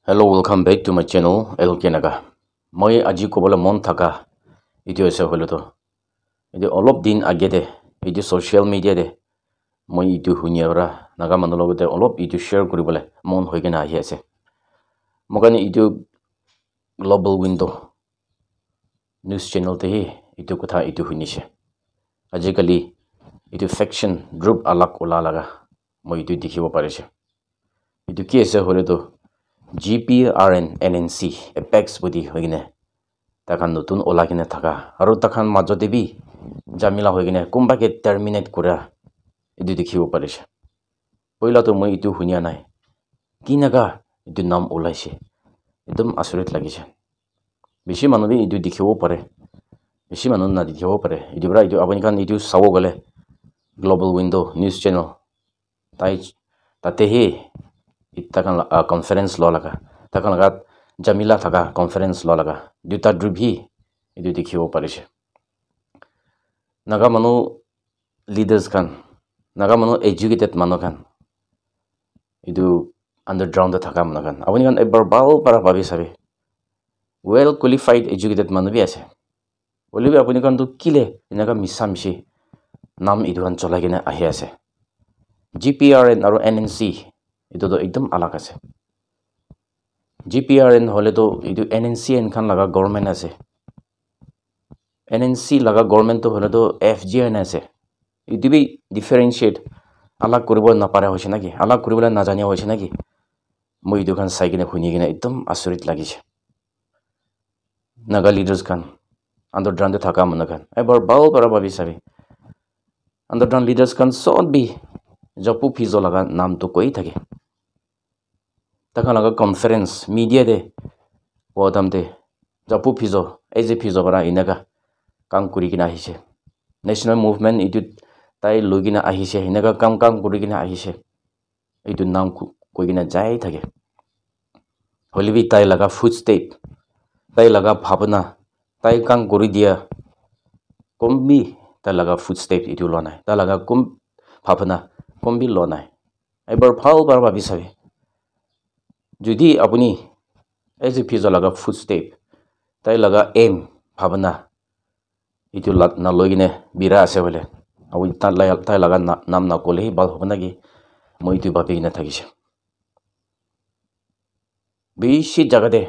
Hello, welcome back to my channel, LK Naga. Moi aji kobola mon thaka itu ase holo to. Itu olop din agede itu social media de moi itu hunia ora naga manologote olop itu share kuribole mon hoigena ahi ase. Mogani itu global window news channel te itu kotha itu hunishe. Ajikali itu faction group alak ola laga moi itu dikhibo parise. Itu ki ase holo to GPRN NNC Apex body hoigine takhan notun ola kine thaka aru takhan majote bi jamila hoigine kumba ke terminate kura edu dikhibo parise poila to moi itu hunia nai kinaga edu nam olaise edum asurit lagise beshi manu bi edu dikhibo pare beshi manu na dikhibo pare edu bra edu apani kan edu sawo gale global window news channel tai tate he itakan conference lo laga takan laga jamila thaka conference lo laga duta group hi edu dikhibo parise naga manu leaders kan naga manu educated manu kan edu underground thaka manu kan apuni kan ebar bal para babi sabe well qualified educated manu bi ase olibi apuni kan tu kile inaga misamshi nam edu kan cholagina ahi ase GPRN aru NNC itu to ekdom alag ase GPRN hole to itu NNC kan laga government ase NNC laga government to hole to FGN ase itu bi differentiate alag koribo na pare hoise naki alag koribole na jania hoise naki moi itu kan sai kine huni kine ekdom asurit lagise naga leaders kan underground thaka manu kan ebar bal para babi sabi underground leaders kan sod bi jopu fizo laga nam to koi thake takhan laga conference media de wodam de japu phizo eje phizo bara inaga kam kuri kina ahise national movement itu tai logina ahise inaga kam kuri kina ahise itu nam koi kina jai thake holibi tai laga footstep tai laga bhabna tai kam kuri dia kombi tai laga footstep itu lonai tai laga kum bhabna kombi lonai ebar phal bar babi sabe যদি আপনি এই যে fees লাগা footstep তাই লাগা M ভাবনা ইটো না লগিনে বিরা আছে বলে আবু তাই লাগা নাম না কলেই ভাল হবে নাকি মই ইটো ভাবি কিনে থাকিছে বেশি জায়গাতে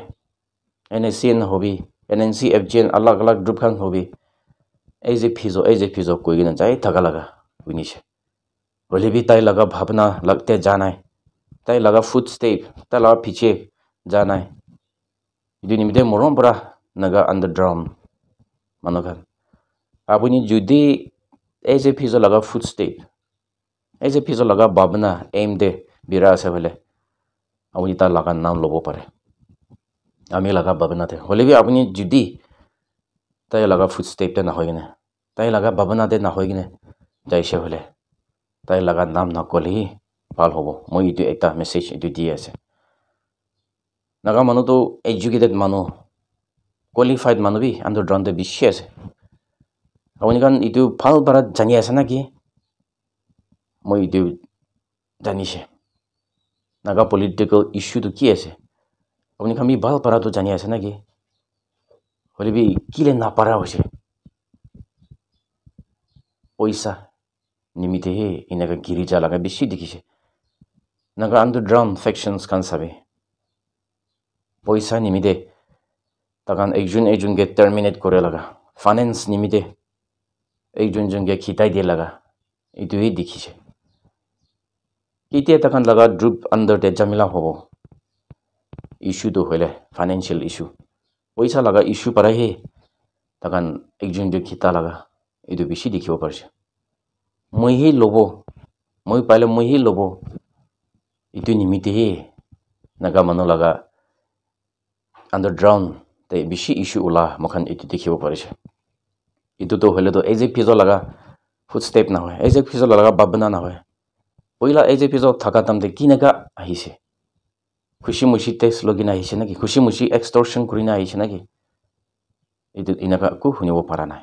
NSCN হবি NNC FGN আলাগ আলাগ গ্রুপ খান হবি এই যে ফিজ কই কিনে যাই থাকা লাগা বুঝিছে বলিবি তাই লাগা ভাবনা লাগতে জানাই তাই লাগা ফুটস্টেপ তাই লাগা পিছে জানাই ইদু নিমিতে মরম পরা নাগা আন্ডারগ্রাউন্ড মানুখান আপনি যদি এই যে ফিজ লাগা ফুটস্টেপ এই যে ফিজ লাগা ভাবনা এম দে বিরা আছে বলে আপনি তার লাগা নাম লব পারে আমি লাগা ভাবনা দে হলে আপনি যদি তাই লাগা ফুটস্টেপটা না হয় কিনে তাই লাগা ভাবনা দে না হয় কিনে যাইছে হলে তাই লাগা নাম না কলেই ভাল হব মই ইটো একটা মেসেজ ইটো দি আছে নাগা মানুহ তো এডুকেটেড মানুহ কোৱালিফাইড মানুহ বি আণ্ডাৰগ্ৰাউণ্ড বেছি আছে আপুনি কাৰণ ইটো ভাল পাৰা জানি আছে নাকি মই ইটো জানিছে নাগা পলিটিকেল ইছ্যুটো কি আছে আপুনি খামি ভাল পাৰাটো জানি আছে নাকি হ'লে বি কিলে নাপাৰা হৈছে পইচা নিমিতেহে এনেকৈ গিৰি যা লগা বেছি দেখিছে নাগা আণ্ডাৰগ্ৰাউণ্ড ফেকশ্যনছ খান চাবে পইচা নিমিতে তাকান একজনকে টার্মিনেট করে লাগা ফাইন্যান্স নিমিতে একজনকে খিতাই দিয়ে লাগা এইটোই দেখিছে কেতিয়া তাকান লাগা গ্রুপ আন্ডারতে জামিলা হব ইস্যুটো হইলে ফাইন্যান্সিয়াল ইস্যু পয়সা লাগা ইস্যু পারাইহে তাকান একজনকে খিতা লাগা এইটো বেশি দেখিব পারছে মইহে লব মই পাইলে মইহে লব এইটো নিমিতেহে নাগা মানুহ লাগা আন্ডারগ্রাউন্ড তে বেশি ইস্যু ওলা মখান এটি দেখিব পারিছে ইটো তো হলে তো এই যে ফিজ লাগা ফুটস্টেপ না হয় এই যে ফিজ লাগা ভাবনা না হয় পইলা এই যে ফিজ থাকা তামতে কি নাগা আহিছে খুশি মুশি টেক্স লগিন আহিছে নাকি খুশি মুশি এক্সটরশন করিনা আহিছে নাকি ইটো ইনাকা কো শুনিব পারা নাই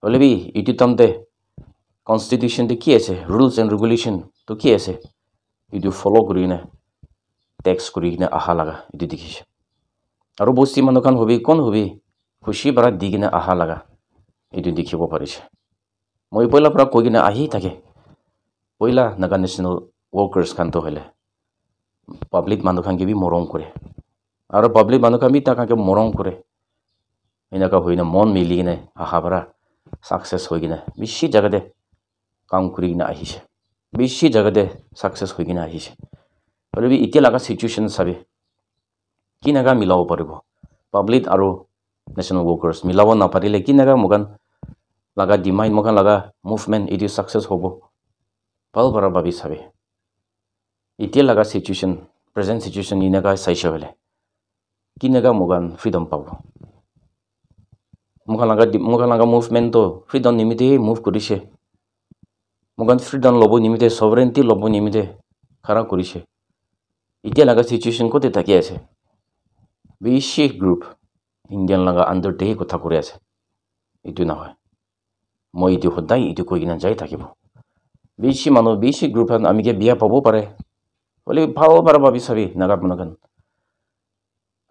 হলে বি ইটো তামতে কনস্টিটিউশন তে কি আছে রুলস এন্ড রেগুলেশন তো কি আছে ইটো ফলো করিনা টেক্স কৰি কিনে আহা লগা এইটো দেখিছে আৰু বস্তি মানুহখন হবি কোন হবি খুচি পৰা দি কিনে আহা লগা এইটো দেখিব পাৰিছে মই পইলা পৰা কৈ কিনে আহি থাকে পইলা নাগা নেশ্যনেল ৱৰ্কাৰ্ছ খানটো হ'লে পাব্লিক মানুহখান বি মৰম কৰে আৰু পাব্লিক মানুহখান বি তাকাকে মৰম কৰে এনেকুৱা হৈ কিনে মন মিলি কিনে আহা পৰা ছাকচেছ হৈ কিনে বেছি জাগাতে কাম কৰি কিনে আহিছে বেছি জাগাতে ছাকচেছ হৈ কিনে আহিছে হ'লে এতিয়া লগা চিটুৱেশ্যন চাবি কি নাগা মিলাব পাৰিব পাব্লিক আৰু নেশ্যনেল ৱৰ্কাৰ্ছ মিলাব নাপাৰিলে কি নাগা মোকান লগা ডিমাণ্ড মোকান লগা মুভমেণ্ট এইটো ছাকচেছ হ'ব ভাল পৰা ভাবি চাবি এতিয়া লগা চিটুৱেশ্যন প্ৰেজেণ্ট চিটুৱেশ্যন এনেকুৱা চাইছে হ'লে কি নাগা মোকান ফ্ৰীডম পাব মোকান লগা মুভমেণ্টটো ফ্ৰীডম নিমিত্তেই মুভ কৰিছে মোকান ফ্ৰীডম ল'ব নিমিত্তে ছভাৰেণ্টি ল'ব নিমিত্তে খাৰা কৰিছে এতিয়া লগা চিটুৱেশ্যন ক'তে থাকি আছে বেছি গ্ৰুপ ইণ্ডিয়ান লগা আণ্ডাৰতেই কথা কৰি আছে এইটো নহয় মই এইটো সদায় এইটো কৈ কিনে যাই থাকিব বেছি মানুহ বেছি গ্ৰুপ আমিকে বিয়া পাব পাৰে হ'লে ভাল পৰা ভাবি চাবি নাগা মানুহখন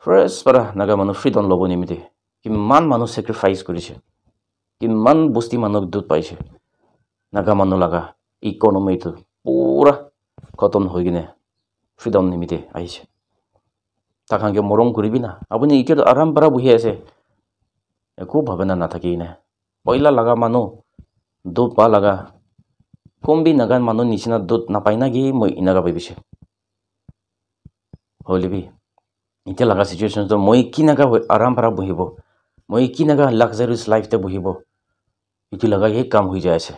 ফাৰ্ষ্ট পৰা নাগা মানুহ ফ্ৰীডম ল'ব নিমিত্তে কিমান মানুহ ছেক্ৰিফাইচ কৰিছে কিমান বস্তি মানুহক দুখ পাইছে নাগা মানুহ লগা ইকনমিটো পুৰা খতম হৈ কিনে ফ্ৰীডম নিমিত্তে আহিছে তাকাংকে মৰম কৰিবি না আপুনি এতিয়াতো আৰাম পৰা বহি আছে একো ভাৱনা নাথাকি কিনে পইলা লগা মানুহ দুখ পা লগা কমবি নাগান মানুহ নিচিনা দুখ নাপায় না কি মই এনেকুৱা ভাবিছে হ'লেবি এতিয়া লগা চিটুৱেশ্যনটো মই কি নাগা আৰাম পৰা বহিব মই কি নাগা লাক্সাৰিয়াছ লাইফতে বহিব এইটো লগা সেই কাম হৈ যায় আছে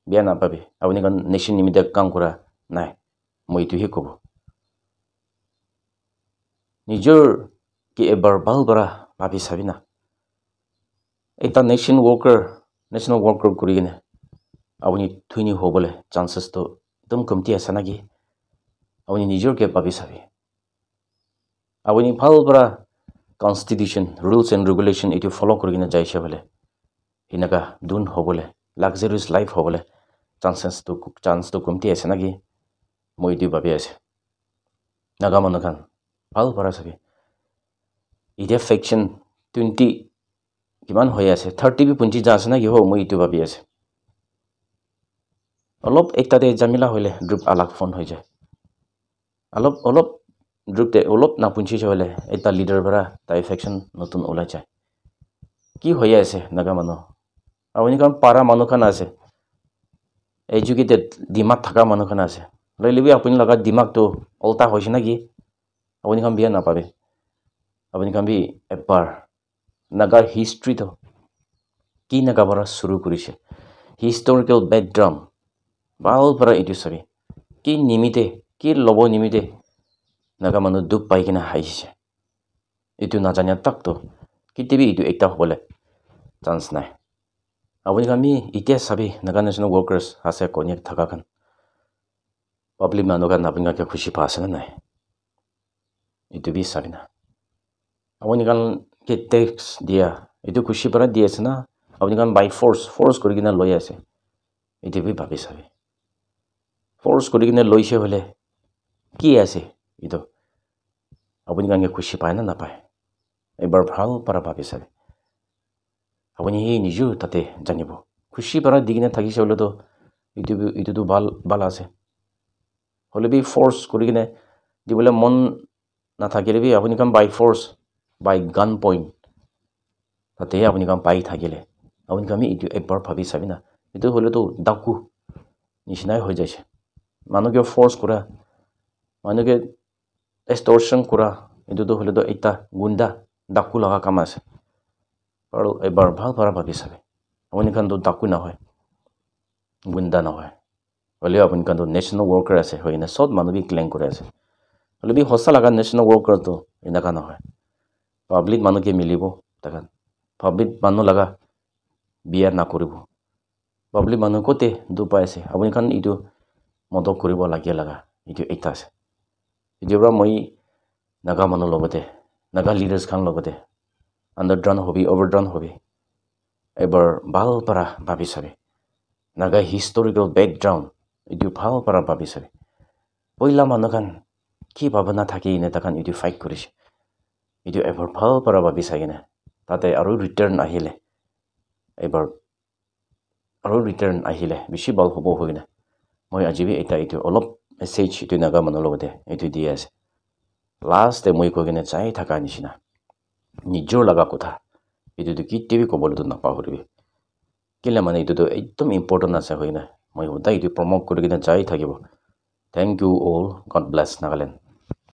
বেয়া নাপাবি আপুনি কাৰণ নেশ্যন নিমিত্তে কাম কৰা নাই মই এইটোহে ক'ব নিজৰ কি এবাৰ ভাল পৰা ভাবি চাবি না এটা নেশ্যনেল ৱৰ্কাৰ কৰি কিনে আপুনি ধনী হ'বলৈ চান্সেছটো একদম কমটি আছে নাকি আপুনি নিজৰকে ভাবি চাবি আপুনি ভাল পৰা কনষ্টিটিউশ্যন ৰুলছ এণ্ড ৰেগুলেশ্যন এইটো ফ'ল' কৰি কিনে যাইছে বোলে সেনেকুৱা ধন হ'বলৈ লাক্সাৰিয়াছ লাইফ হ'বলৈ চান্সটো কমটি আছে নাকি মই এইটো ভাবি আছোঁ নাগা মানুহখান ভাল পৰা চাবি এতিয়া ফেকশ্যন 20 কিমান হৈ আছে 30 পঞ্চি যা আছে নাকি মই এইটো ভাবি আছোঁ অলপ একটাতে জামিলা হ'লে গ্ৰুপ আলাগ ফোন হৈ যায় অলপ গ্ৰুপতে অলপ নাপুঞ্চিছে হ'লে এটা লিডাৰ পৰা তাই ফেকশ্যন নতুন ওলাই যায় কি হৈ আছে নাগা মানুহ আপুনি কাৰণ পাৰা মানুহখান আছে এডুকেটেড দিমাগ থকা মানুহখান আছে লৈ ল'বি আপুনি লগা দিমাগটো উল্টা হৈছে নাকি আপুনি খান বিয়া নাপাবে আপুনি খান বি এবাৰ নাগাৰ হিষ্ট্ৰীটো কি নাগা পৰা শুৰু কৰিছে হিষ্টৰিকেল বেকগ্ৰাউণ্ড ভাল পৰা এইটো চাবি কি নিমিত্তে কি ল'ব নিমিত্তে নাগা মানুহ দুখ পাই কিনে আহিছে এইটো নাজানে তাকতো কেতিয়াবা এইটো একটা হ'বলৈ চান্স নাই আপুনি আমি এতিয়া চাবি নাগা নেশ্যনেল ৱৰ্কাৰ্ছ আছে কণিয়াক থকাখন পাব্লিক মানুহখান আপোনালোকে খুচি পা আছে নে নাই এইটো বি চাবি না আপুনি কাৰণ কি টেক্স দিয়া এইটো খুচি পৰা দি আছে না আপুনি কাৰণ বাই ফ'ৰ্চ কৰি কিনে লৈ আছে এইটো বি ভাবি চাবি ফ'ৰ্চ কৰি কিনে লৈছে হ'লে কি আছে এইটো আপুনি কাৰণে খুচি পায় না নাপায় এবাৰ ভাল পৰা ভাবি চাবি আপুনি সেই নিজেও তাতে জানিব খুচি পৰা দি কিনে থাকিছে হ'লেতো এইটোতো ভাল আছে হ'লে বি ফ'ৰ্চ কৰি কিনে দিবলৈ মন নাথাকিলে বি আপুনি কাম বাই ফ'ৰ্চ বাই গান পইণ্ট তাতে আপুনি কাম পাই থাকিলে আপুনি কামি এইটো এবাৰ ভাবি চাবি না এইটো হ'লেতো ডাকু নিচিনাই হৈ যাইছে মানুহকে ফ'ৰ্চ কৰা মানুহকে এক্সটৰ্শ্যন কৰা এইটোতো হ'লেতো এটা গুণ্ডা ডাকু লগা কাম আছে আৰু এবাৰ ভাল পৰা ভাবি চাবি আপুনি কাৰণতো ডাকু নহয় গুণ্ডা নহয় হ'লেও আপুনি কাৰণতো নেশ্যনেল ৱৰ্কাৰ আছে হয় কিনে চব মানুহ বি ক্লেইম কৰি আছে হ'লে বি সঁচা লগা নেশ্যনেল ৱৰ্কাৰটো এনেকুৱা নহয় পাব্লিক মানুহকে মিলিব তাকান পাব্লিক মানুহ লগা বিয়া নকৰিব পাব্লিক মানুহ ক'তে দুখ পাই আছে আপুনি কাৰণ এইটো মদত কৰিব লাগে লগা এইটো এটা আছে এতিয়াৰ পৰা মই নাগা মানুহ লগতে নাগা লিডাৰ্ছ খান লগতে আণ্ডাৰড্ৰাউন হবি অভাৰড্ৰাউন হবি এবাৰ ভাল পৰা ভাবি চাবি নাগা হিষ্টৰিকেল বেকগ্ৰাউণ্ড এইটো ভাল পৰা ভাবি চাবি পইলা মানুহখান কি ভাবনা থাকি নে তাকান ইটো ফাইট কৰিছে ইটো এবাৰ ভাল পৰা ভাবি চাগিনে তাতে আৰু ৰিটাৰ্ণ আহিলে এবাৰ আৰু ৰিটাৰ্ণ আহিলে বেছি ভাল হ'ব হৈ না মই আজিবি এটা ইটো অলপ মেছেজ ইটো নাগা মানুহৰ লগতে ইটো দি আছে লাষ্টে মই কৈ কিনে চাই থকা নিচিনা নিজৰ লগা কথা এইটোতো কেতিয়াবি ক'বলৈতো নাপাহৰিবি কেলে মানে এইটোতো একদম ইম্পৰ্টেণ্ট আছে হয় না মই সদায় এইটো প্ৰমোট কৰি কিনে যাই থাকিব thank you all God bless Nagaland